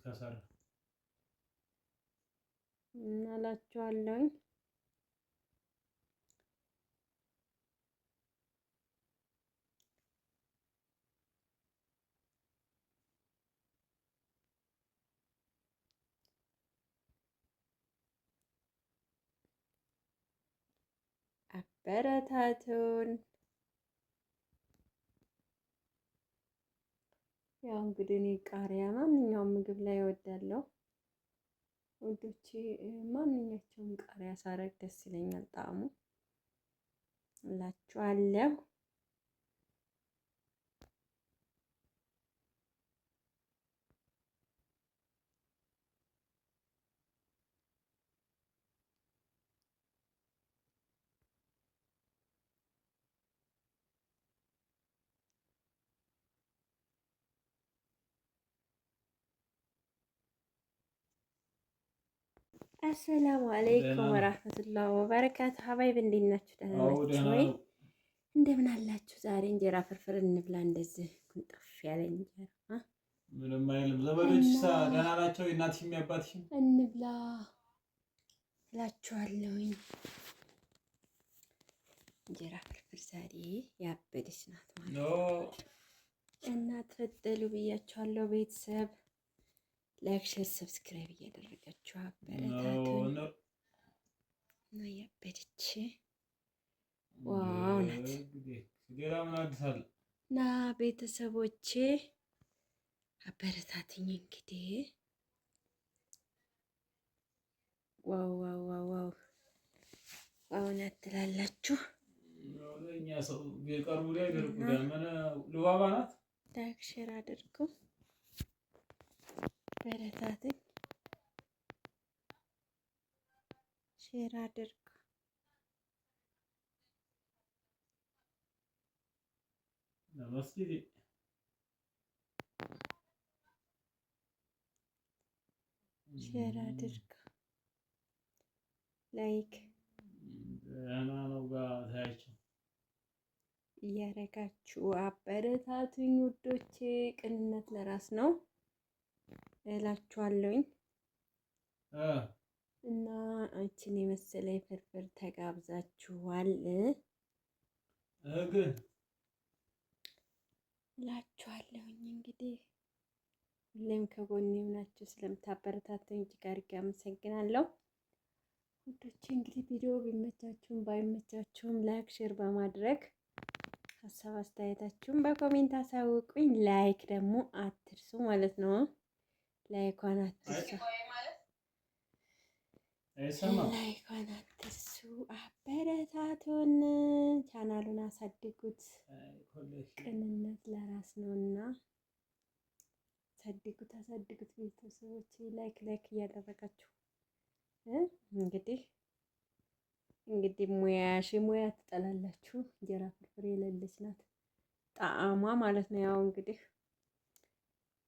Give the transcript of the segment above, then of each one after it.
ከሰራ አላችኋለሁኝ። አበረታቱን። ያው እንግዲህ እኔ ቃሪያ ማንኛውም ምግብ ላይ እወዳለሁ ውዶቼ። ማንኛቸውም ቃሪያ ሳረግ ደስ ይለኛል ጣዕሙ እላችኋለሁ። አሰላሙ አለይኩም ወራህመቱላሂ ወበረካቱ። ሀባይብ እንዴት ናችሁ? ደህና ናችሁ ወይ? እንደምን አላችሁ? ዛሬ እንጀራ ፍርፍር እንብላ። እንደዚህ ኩንጠፍ ያለ እንጀራ ምንም አይልም። ዘመዶች ደህና ናቸው? እናትሽም ያባትሽም እንብላ እላችኋለሁኝ። እንጀራ ፍርፍር ዛሬ ያበደች ናት ማለት ነው እና ተፈጠሉ ብያችኋለሁ ቤተሰብ። ላይክ ሼር ሰብስክራይብ እያደረጋችሁ አበረታቱን። እና ያበደች ዋው ናት እና ቤተሰቦቼ አበረታትኝ። እንግዲህ ዋው ዋው ዋው ዋው ዋው ናት ትላላችሁ። እኛ ሰው የቀርቡ ላይ ደርቁ ዳመና ልባባ ናት። ላይክ ሼር አድርጉ አበረታትኝ። ሼር አድርጉ። ለመስጊድ ሼር አድርጉ። ላይክ ነው ጋር ታያቸው እያረጋችሁ አበረታቱኝ ውዶቼ። ቅንነት ለራስ ነው እላችኋለሁኝ። እና አንቺን የመሰለ ፍርፍር ተጋብዛችኋል እላችኋለሁኝ። እንግዲህ ሁሌም ከጎኔ ሆናችሁ ስለምታበረታቱኝ እጅግ አድርጌ አመሰግናለሁ ውዶቼ። እንግዲህ ቪዲዮ ቢመቻችሁም ባይመቻችሁም ላይክ ሼር በማድረግ ሀሳብ አስተያየታችሁን በኮሜንት አሳውቁኝ። ላይክ ደግሞ አትርሱ ማለት ነው። ላይኳን አትርሱ፣ ላይኳን አትርሱ። አበረታቱን፣ ቻናሉን አሳድጉት። ቅንነት ለራስ ነውና አሳድጉት፣ አሳድጉት ቤተሰቦች። ላይክ እያደረጋችሁ እንግዲህ ሙያ ትጠላላችሁ። እንጀራ ፍርፍር የሌለች ናት ጣዕሟ ማለት ነው። ያው እንግዲህ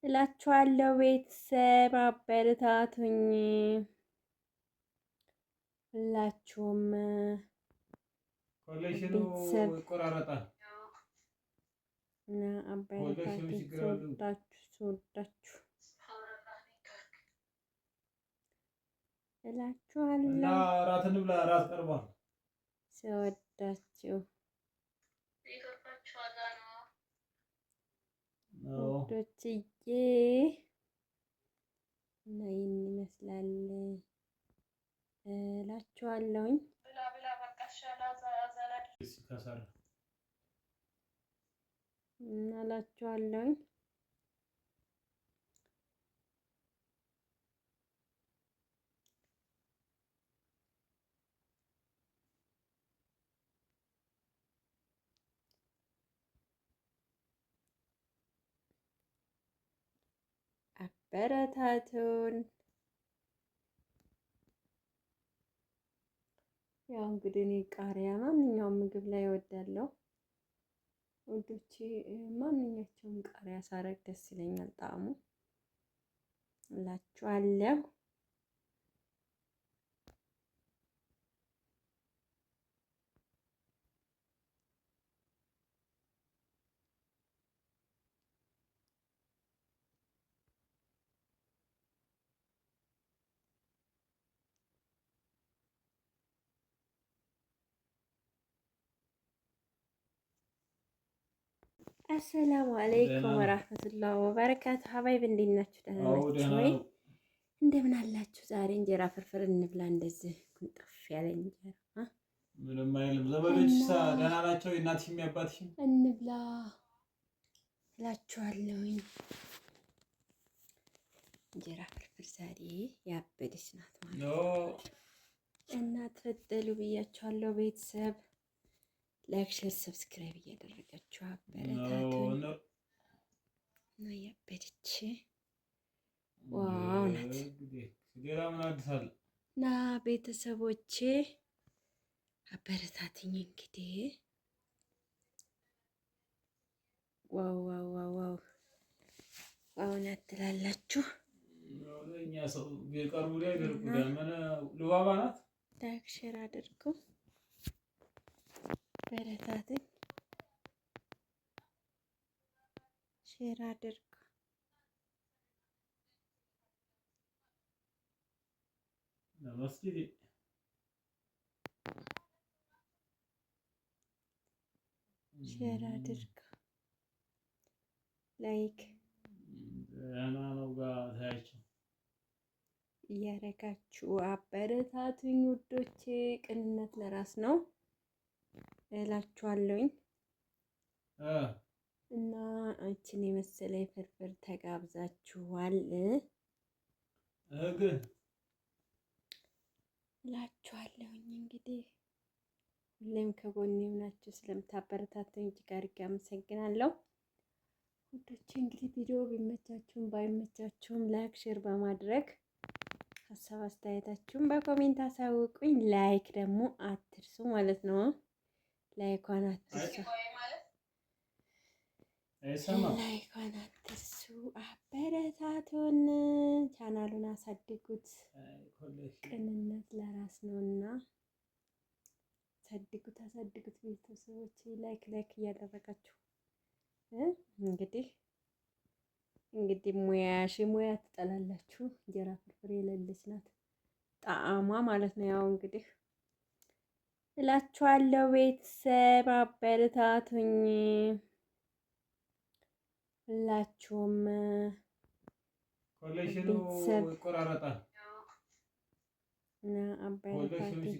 እላችኋለሁ ቤተሰብ አበረታቱኝ። ሁላችሁም ቤተሰብ ይቆራረጣል እና አበረታቱኝ። ስወዳችሁ እላችኋለሁ። እና እራት እንብላ፣ እራት ቀርቧል። ስወዳችሁ ውዶችዬ እና ይህን ይመስላል እላችኋለሁኝ። እላችኋለሁኝ። አበረታቱን። ያው እንግዲህ እኔ ቃሪያ ማንኛውም ምግብ ላይ እወዳለሁ ውዶቼ። ማንኛቸውም ቃሪያ ሳረግ ደስ ይለኛል ጣዕሙ እላችኋለሁ። አሰላሙ አለይኩም ወራህመቱላሂ ወበረካቱ። ሀባይብ እንዴት ናችሁ? ደህና ናችሁ ወይ? እንደምን አላችሁ? ዛሬ እንጀራ ፍርፍር እንብላ። እንደዚህ ኩንጠፍ ያለ እንጀራ ምንም አይልም። ዘመዶች ደህና ናቸው? የእናትሽም የአባትሽም እንብላ እላችኋለሁኝ። እንጀራ ፍርፍር ዛሬ ያበደች ናት ማለት ነው እና ተፈጠሉ ብያችኋለሁ ቤተሰብ። ላይክ ሼር ሰብስክራይብ እያደረጋችሁ አበረታቱን። ነው ያበደች ዋው ናት እና ቤተሰቦቼ አበረታትኝ እንግዲህ ዋው ዋው ዋው ዋው ዋው ናት ትላላችሁ። እኛ ሰው ቢቀርቡ ላይ ደርቁ ያመነ ልባባ ናት። ላይክ ሼር አድርጉ በረታትኝ ሼር አድርጉ። ለመስጊድ ሼር አድርጉ ላይክ ነው ጋር ታያቸው እያረጋችሁ አበረታቱኝ ውዶቼ። ቅንነት ለራስ ነው እላችኋለሁኝ እና አንቺን የመሰለ ፍርፍር ተጋብዛችኋል እላችኋለሁኝ። እንግዲህ ሁሌም ከጎኔ ሆናችሁ ስለምታበረታቱኝ እጅግ አድርጌ አመሰግናለሁ ውዶቼ። እንግዲህ ቪዲዮ ቢመቻችሁም ባይመቻችሁም ላይክ ሼር በማድረግ ሀሳብ አስተያየታችሁን በኮሜንት አሳውቁኝ። ላይክ ደግሞ አትርሱ ማለት ነው። ላይኳን አትርሱ፣ ላይኳን አትርሱ። አበረታቱን፣ ቻናሉን አሳድጉት። ቅንነት ለራስ ነውና አሳድጉት፣ አሳድጉት ቤተሰቦች። ላይክ እያደረጋችሁ እንግዲህ ሙያ ትጠላላችሁ። እንጀራ ፍርፍር የሌለች ናት ጣዕሟ ማለት ነው። ያው እንግዲህ እላችኋለሁ ቤተሰብ አበረታቱኝ ሁላችሁም። ቤተሰብ ይቆራረጣል እና አበረታቱኝ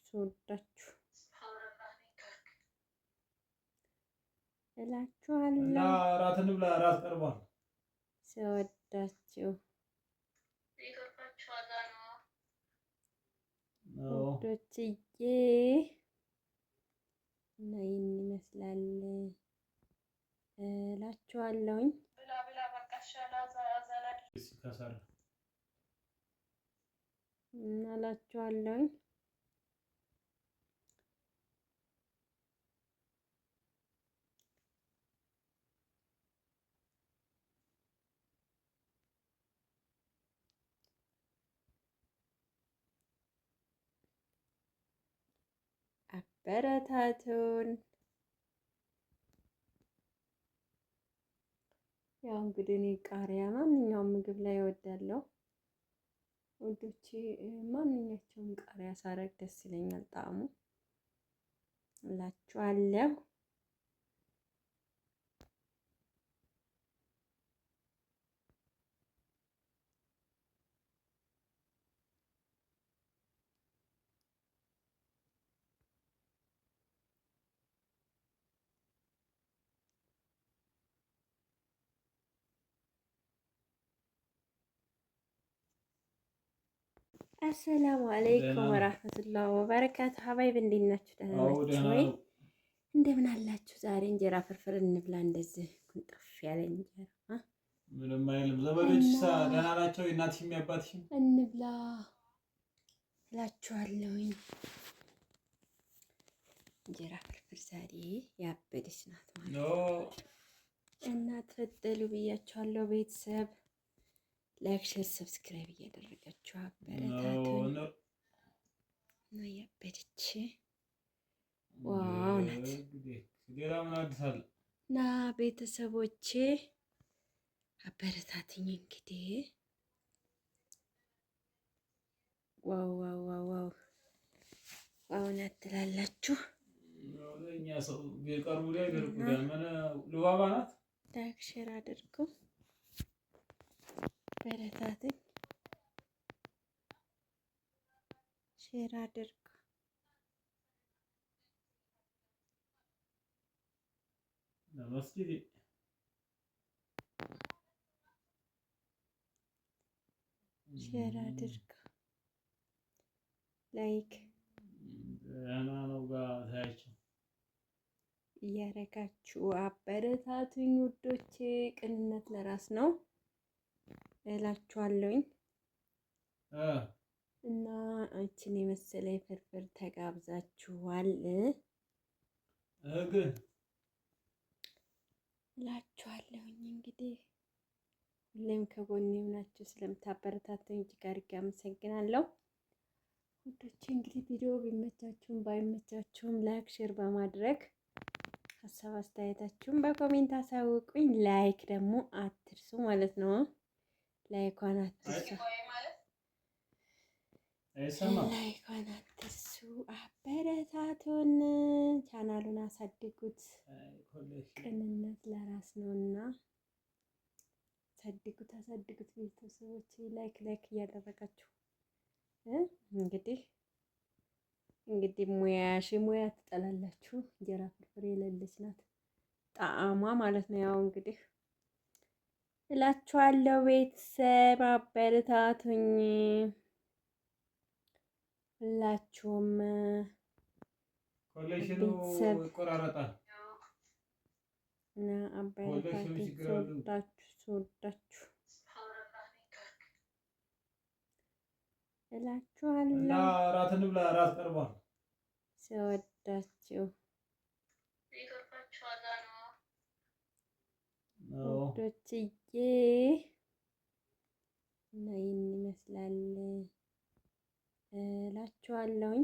ስወዳችሁ እላችኋለሁ እና እራት እንብላ። እራት ቀርቧል። ስወዳችሁ ውዶችዬ እና ይህን ይመስላል እላችኋለሁኝ። እና እላችኋለሁኝ አበረታቱን። ያው እንግዲህ እኔ ቃሪያ ማንኛውም ምግብ ላይ እወዳለሁ ውዶቼ። ማንኛቸውም ቃሪያ ሳረግ ደስ ይለኛል ጣዕሙ እላችኋለሁ። አሰላሙ አለይኩም ወራህመቱላሂ ወበረካቱ። ሀባይብ እንዴት ናችሁ? ደህና ናችሁ ወይ? እንደምን አላችሁ? ዛሬ እንጀራ ፍርፍር እንብላ። እንደዚህ ኩንጠፍ ያለ እንጀራ ምንም አይልም። ዘመዶች ደህና ናቸው? የእናትሽም የአባትሽም እንብላ እላችኋለሁኝ። እንጀራ ፍርፍር ዛሬ ያበደች ናት ማለት ነው እና ተፈጠሉ ብያችኋለሁ ቤተሰብ። ላይክ ሼር ሰብስክራይብ እያደረጋችሁ አበረታቱን። ነው ያበደች ዋው ናት እና ቤተሰቦቼ አበረታትኝ እንግዲህ ዋው ዋው ዋው ዋው ዋው ናት ትላላችሁ። እኛ ሰው ቢቀርቡ ላይ ገርቁዳ ምን ሉባባ ናት። ላይክ ሼር አድርጉ በረታትኝ ሼር አድርጉ። ለመስጊድ ሼር አድርጉ ላይክ ነው ጋር ታያቸው እያረጋችሁ አበረታቱኝ ውዶቼ። ቅንነት ለራስ ነው እላችኋለሁኝ። እና አንቺን የመሰለ ፍርፍር ተጋብዛችኋል ግን እላችኋለሁኝ። እንግዲህ ሁሌም ከጎኔ ሆናችሁ ስለምታበረታቱኝ እጅግ አድርጌ አመሰግናለሁ ውዶቼ። እንግዲህ ቪዲዮ ቢመቻችሁም ባይመቻችሁም ላይክ ሼር በማድረግ ሀሳብ አስተያየታችሁን በኮሜንት አሳውቁኝ። ላይክ ደግሞ አትርሱ ማለት ነው። ላይኳን አትርሱ፣ ላይኳን አትርሱ። አበረታቱን፣ ቻናሉን አሳድጉት። ቅንነት ለራስ ነውና አሳድጉት፣ አሳድጉት ቤተሰቦች። ላይክ እያደረጋችሁ እንግዲህ ሙያ ትጠላላችሁ። እንጀራ ፍርፍር የሌለች ናት ጣዕሟ ማለት ነው። ያው እንግዲህ እላችኋለሁ ቤተሰብ አበረታቱኝ። ሁላችሁም ቤተሰብ ይቆራረጣል እና አበረታቱኝ። ስወዳችሁ እላችኋለሁ። እና እራት እንብላ፣ እራት ቀርቧል። ስወዳችሁ ውዶችዬ እና ይህን ይመስላል እላችኋለሁኝ።